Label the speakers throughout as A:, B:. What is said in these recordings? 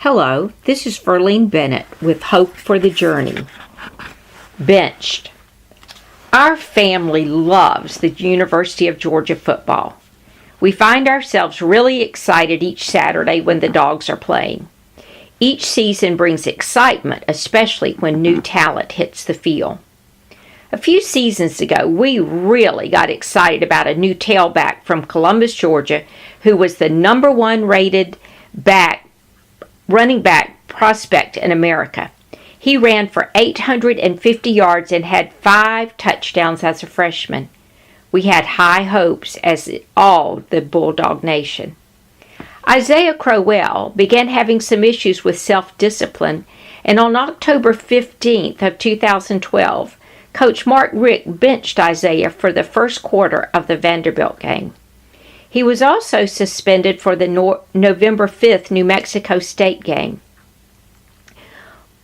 A: Hello, this is Verlene Bennett with Hope for the Journey. Benched. Our family loves the University of Georgia football. We find ourselves really excited each Saturday when the Dogs are playing. Each season brings excitement, especially when new talent hits the field. A few seasons ago, we really got excited about a new tailback from Columbus, Georgia, who was the number one rated running back prospect in America. He ran for 850 yards and had 5 touchdowns as a freshman. We had high hopes as all the Bulldog Nation. Isaiah Crowell began having some issues with self-discipline, and on October 15th of 2012, Coach Mark Richt benched Isaiah for the first quarter of the Vanderbilt game. He was also suspended for the November 5th New Mexico State game.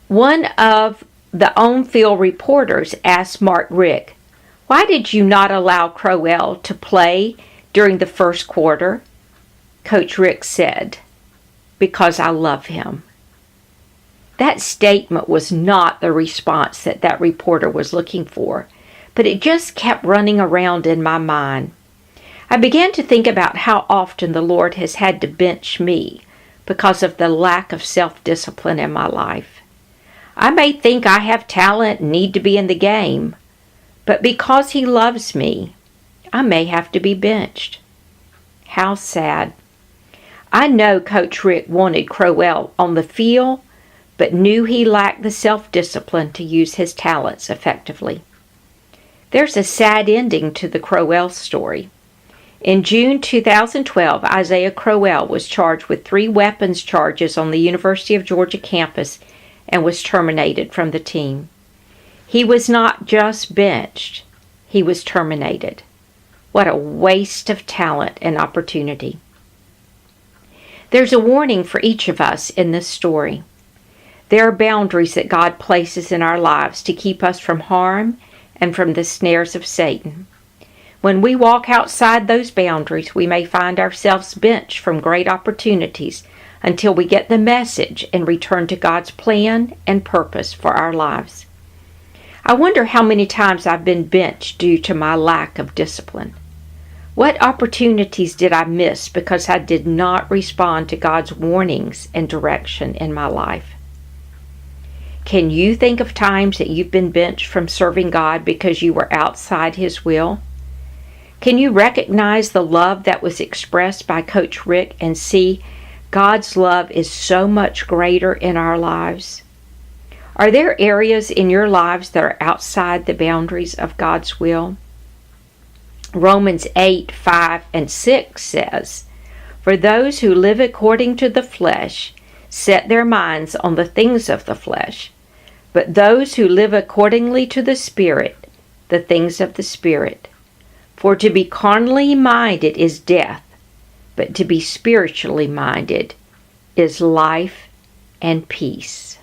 A: One of the on-field reporters asked Mark Richt, "Why did you not allow Crowell to play during the first quarter?" Coach Richt said, "Because I love him." That statement was not the response that reporter was looking for, but it just kept running around in my mind. I began to think about how often the Lord has had to bench me because of the lack of self-discipline in my life. I may think I have talent and need to be in the game, but because He loves me, I may have to be benched. How sad. I know Coach Richt wanted Crowell on the field, but knew he lacked the self-discipline to use his talents effectively. There's a sad ending to the Crowell story. In June 2012, Isaiah Crowell was charged with 3 weapons charges on the University of Georgia campus and was terminated from the team. He was not just benched, he was terminated. What a waste of talent and opportunity. There's a warning for each of us in this story. There are boundaries that God places in our lives to keep us from harm and from the snares of Satan. When we walk outside those boundaries, we may find ourselves benched from great opportunities until we get the message and return to God's plan and purpose for our lives. I wonder how many times I've been benched due to my lack of discipline. What opportunities did I miss because I did not respond to God's warnings and direction in my life? Can you think of times that you've been benched from serving God because you were outside His will? Can you recognize the love that was expressed by Coach Richt and see God's love is so much greater in our lives? Are there areas in your lives that are outside the boundaries of God's will? Romans 8, 5, and 6 says, "For those who live according to the flesh set their minds on the things of the flesh, but those who live accordingly to the Spirit, the things of the Spirit. For to be carnally minded is death, but to be spiritually minded is life and peace."